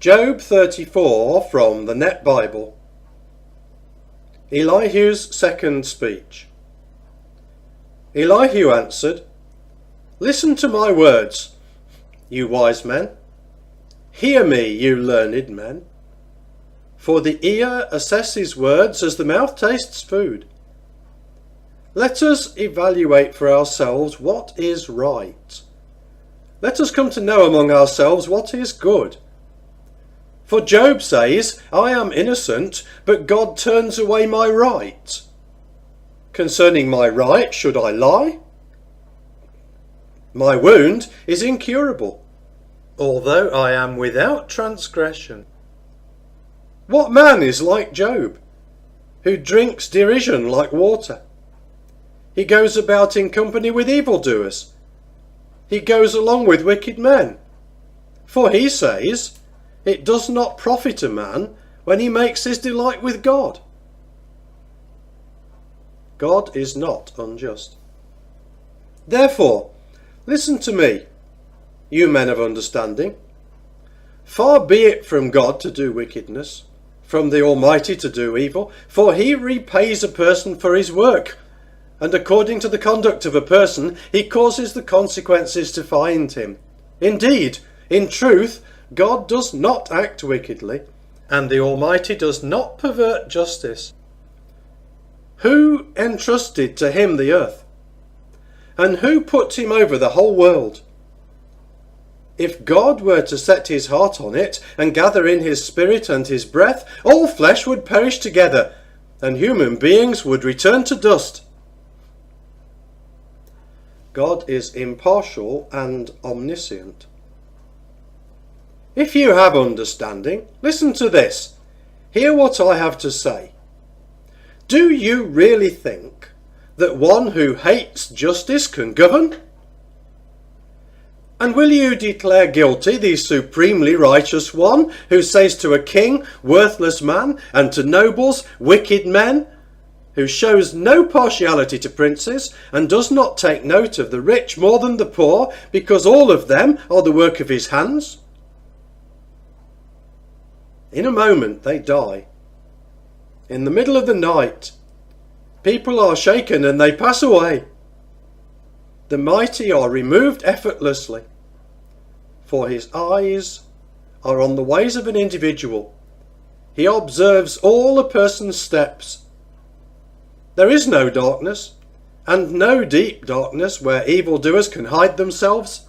Job 34 from the Net Bible. Elihu's second speech. Elihu answered, "Listen to my words, you wise men. Hear me, you learned men. For the ear assesses words as the mouth tastes food. Let us evaluate for ourselves what is right. Let us come to know among ourselves what is good. For Job says, I am innocent, but God turns away my right. Concerning my right, should I lie? My wound is incurable, although I am without transgression. What man is like Job, who drinks derision like water? He goes about in company with evildoers. He goes along with wicked men. For he says, it does not profit a man when he makes his delight with God. God is not unjust. Therefore, listen to me, you men of understanding. Far be it from God to do wickedness, from the Almighty to do evil, for he repays a person for his work, and according to the conduct of a person, he causes the consequences to find him. Indeed, in truth, God does not act wickedly, and the Almighty does not pervert justice. Who entrusted to him the earth? And who put him over the whole world? If God were to set his heart on it, and gather in his spirit and his breath, all flesh would perish together, and human beings would return to dust. God is impartial and omniscient. If you have understanding, listen to this. Hear what I have to say. Do you really think that one who hates justice can govern? And will you declare guilty the supremely righteous one who says to a king, worthless man, and to nobles, wicked men, who shows no partiality to princes and does not take note of the rich more than the poor, because all of them are the work of his hands? In a moment they die. In the middle of the night, people are shaken and they pass away. The mighty are removed effortlessly, for his eyes are on the ways of an individual. He observes all a person's steps. There is no darkness, and no deep darkness where evildoers can hide themselves.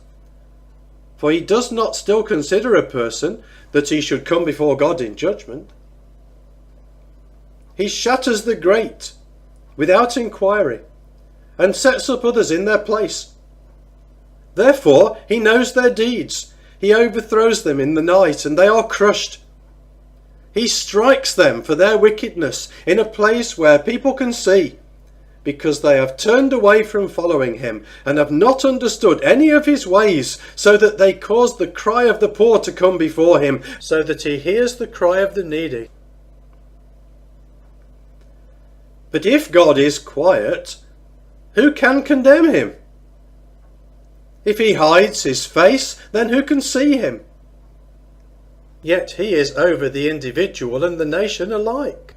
For he does not still consider a person that he should come before God in judgment. He shatters the great without inquiry, and sets up others in their place. Therefore he knows their deeds. He overthrows them in the night, and they are crushed. He strikes them for their wickedness in a place where people can see, because they have turned away from following him, and have not understood any of his ways, so that they cause the cry of the poor to come before him, so that he hears the cry of the needy. But if God is quiet, who can condemn him? If he hides his face, then who can see him? Yet he is over the individual and the nation alike,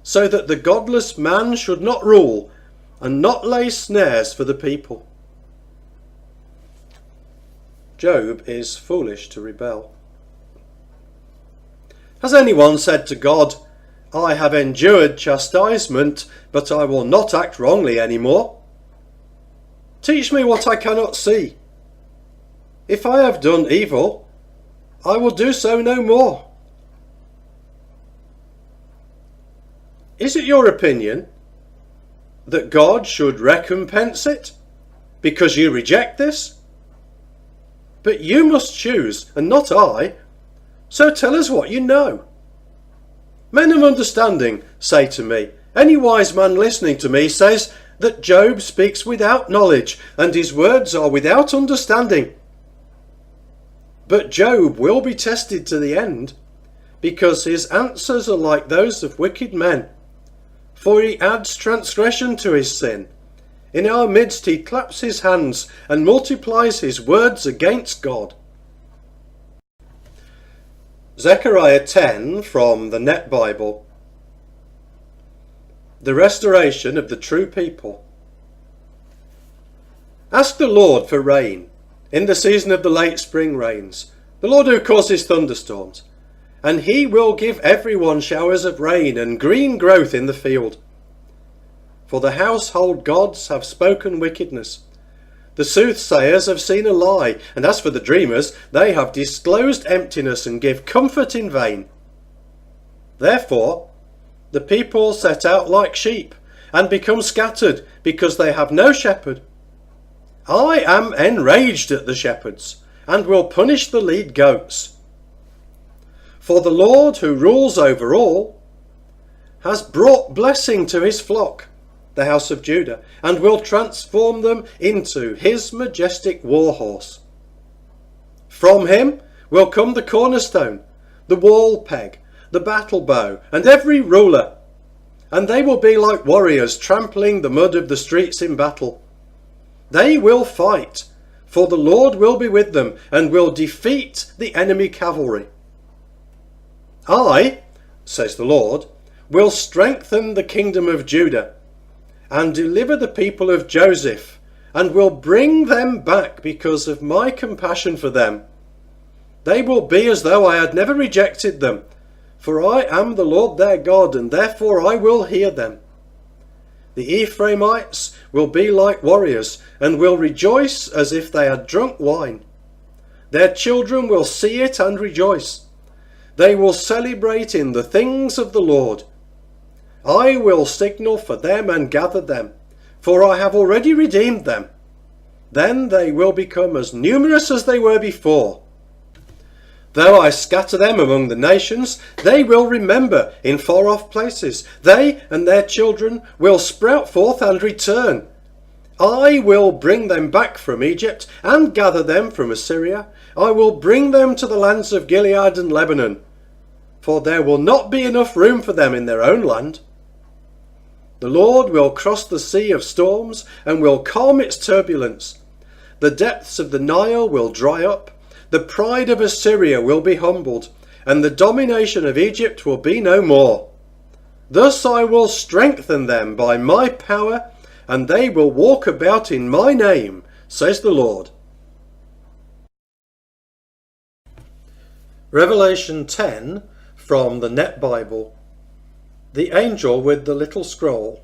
so that the godless man should not rule, and not lay snares for the people. Job is foolish to rebel. Has anyone said to God, I have endured chastisement, but I will not act wrongly any more? Teach me what I cannot see. If I have done evil, I will do so no more. Is it your opinion that God should recompense it because you reject this? But you must choose, and not I. So tell us what you know. Men of understanding say to me, any wise man listening to me says that Job speaks without knowledge, and his words are without understanding. But Job will be tested to the end, because his answers are like those of wicked men. For he adds transgression to his sin. In our midst he claps his hands and multiplies his words against God. Zechariah 10 from the Net Bible. The restoration of the true people. Ask the Lord for rain in the season of the late spring rains, the Lord who causes thunderstorms, and he will give everyone showers of rain and green growth in the field. For the household gods have spoken wickedness. The soothsayers have seen a lie, and as for the dreamers, they have disclosed emptiness and give comfort in vain. Therefore, the people set out like sheep and become scattered because they have no shepherd. I am enraged at the shepherds and will punish the lead goats. For the Lord who rules over all has brought blessing to his flock, the house of Judah, and will transform them into his majestic war horse. From him will come the cornerstone, the wall peg, the battle bow, and every ruler, and they will be like warriors trampling the mud of the streets in battle. They will fight, for the Lord will be with them and will defeat the enemy cavalry. I, says the Lord, will strengthen the kingdom of Judah and deliver the people of Joseph, and will bring them back because of my compassion for them. They will be as though I had never rejected them, for I am the Lord their God, and therefore I will hear them. The Ephraimites will be like warriors, and will rejoice as if they had drunk wine. Their children will see it and rejoice. They will celebrate in the things of the Lord. I will signal for them and gather them, for I have already redeemed them. Then they will become as numerous as they were before. Though I scatter them among the nations, they will remember in far-off places. They and their children will sprout forth and return. I will bring them back from Egypt and gather them from Assyria. I will bring them to the lands of Gilead and Lebanon, for there will not be enough room for them in their own land. The Lord will cross the sea of storms and will calm its turbulence. The depths of the Nile will dry up. The pride of Assyria will be humbled, and the domination of Egypt will be no more. Thus I will strengthen them by my power, and they will walk about in my name, says the Lord. Revelation 10 from the Net Bible. The angel with the little scroll.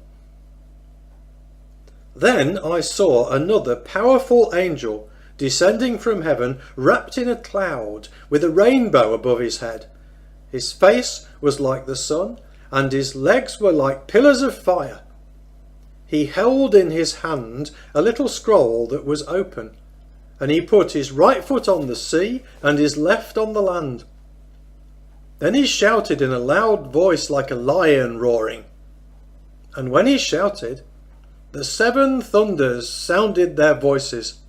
Then I saw another powerful angel descending from heaven, wrapped in a cloud, with a rainbow above his head. His face was like the sun, and his legs were like pillars of fire. He held in his hand a little scroll that was open, and he put his right foot on the sea and his left on the land. Then he shouted in a loud voice like a lion roaring. And when he shouted, the 7 thunders sounded their voices.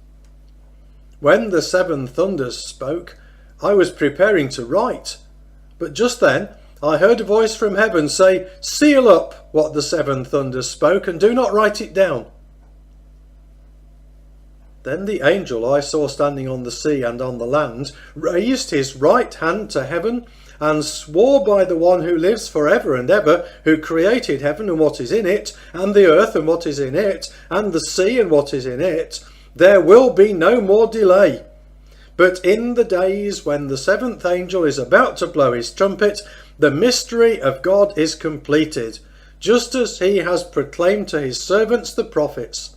When the 7 thunders spoke, I was preparing to write, but just then I heard a voice from heaven say, "Seal up what the 7 thunders spoke, and do not write it down." Then the angel I saw standing on the sea and on the land raised his right hand to heaven and swore by the one who lives forever and ever, who created heaven and what is in it, and the earth and what is in it, and the sea and what is in it, there will be no more delay. But in the days when the 7th angel is about to blow his trumpet, the mystery of God is completed, just as he has proclaimed to his servants the prophets.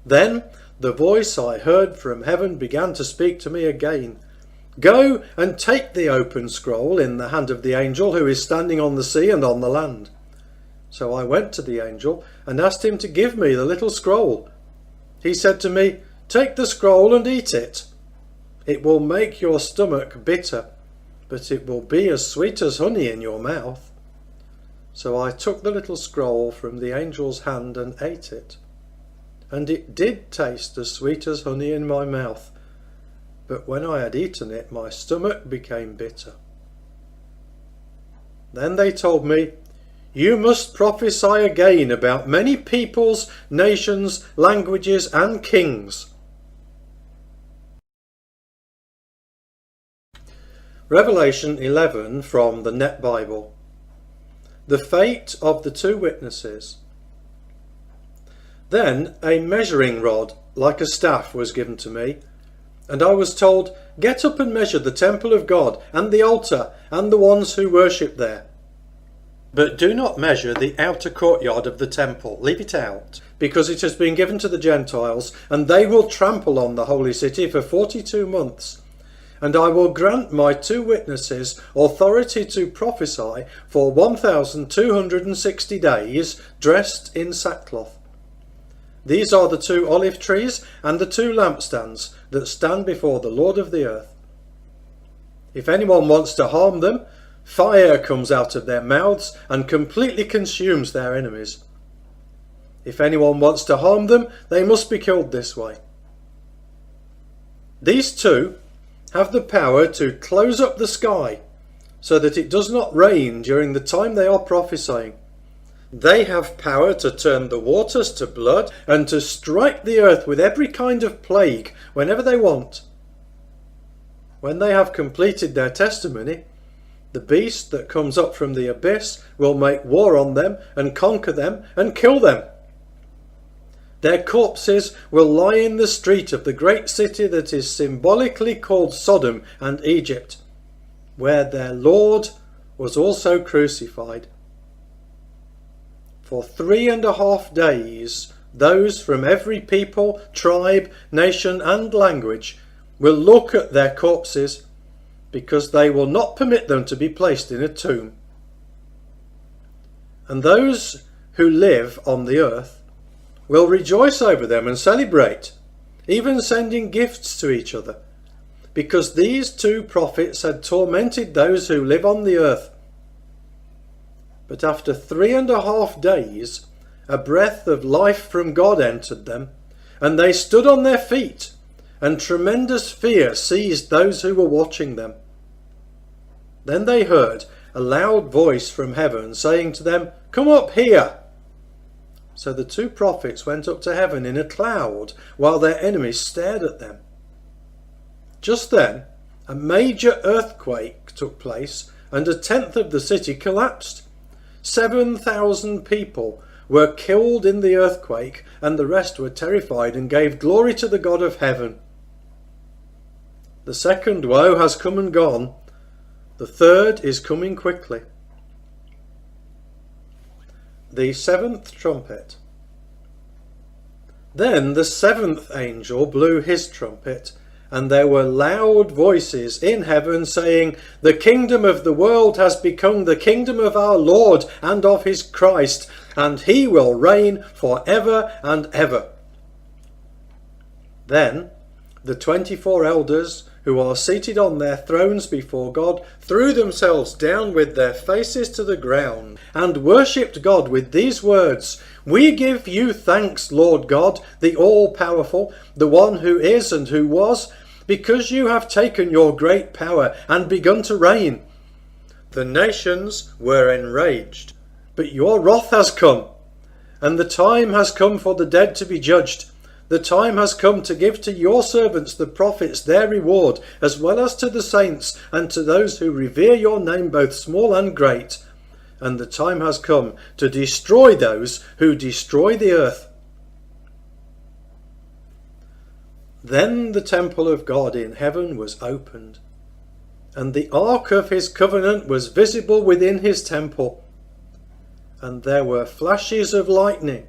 Then the voice I heard from heaven began to speak to me again. Go and take the open scroll in the hand of the angel who is standing on the sea and on the land. So I went to the angel and asked him to give me the little scroll. He said to me, "Take the scroll and eat it. It will make your stomach bitter, but it will be as sweet as honey in your mouth." So I took the little scroll from the angel's hand and ate it. And it did taste as sweet as honey in my mouth. But when I had eaten it, my stomach became bitter. Then they told me, "You must prophesy again about many peoples, nations, languages, and kings." Revelation 11 from the Net Bible. The fate of the two witnesses. Then a measuring rod like a staff was given to me, and I was told, "Get up and measure the temple of God, and the altar, and the ones who worship there. But do not measure the outer courtyard of the temple, leave it out, because it has been given to the Gentiles, and they will trample on the holy city for 42 months. And I will grant my two witnesses authority to prophesy for 1,260 days, dressed in sackcloth. These are the two olive trees and the two lampstands that stand before the Lord of the earth. If anyone wants to harm them, fire comes out of their mouths and completely consumes their enemies. If anyone wants to harm them, they must be killed this way." These two have the power to close up the sky so that it does not rain during the time they are prophesying. They have power to turn the waters to blood and to strike the earth with every kind of plague whenever they want. When they have completed their testimony, the beast that comes up from the abyss will make war on them and conquer them and kill them. Their corpses will lie in the street of the great city that is symbolically called Sodom and Egypt, where their Lord was also crucified. For 3.5 days, those from every people, tribe, nation and language will look at their corpses, because they will not permit them to be placed in a tomb. And those who live on the earth will rejoice over them and celebrate, even sending gifts to each other, because these two prophets had tormented those who live on the earth. But after 3.5 days, a breath of life from God entered them, and they stood on their feet, and tremendous fear seized those who were watching them. Then they heard a loud voice from heaven saying to them, "Come up here." So the two prophets went up to heaven in a cloud while their enemies stared at them. Just then, a major earthquake took place and 1/10 of the city collapsed. 7,000 people were killed in the earthquake, and the rest were terrified and gave glory to the God of heaven. The second woe has come and gone. The third is coming quickly. The seventh trumpet. Then the seventh angel blew his trumpet, and there were loud voices in heaven saying, "The kingdom of the world has become the kingdom of our Lord and of his Christ, and he will reign for ever and ever." Then the 24 elders who are seated on their thrones before God threw themselves down with their faces to the ground and worshipped God with these words, "We give you thanks, Lord God, the all-powerful, the one who is and who was, because you have taken your great power and begun to reign. The nations were enraged, but your wrath has come, and the time has come for the dead to be judged. The time has come to give to your servants the prophets their reward, as well as to the saints and to those who revere your name, both small and great. And the time has come to destroy those who destroy the earth." Then the temple of God in heaven was opened, and the ark of his covenant was visible within his temple. And there were flashes of lightning,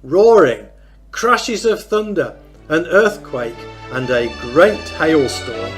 roaring, crashes of thunder, an earthquake, and a great hailstorm.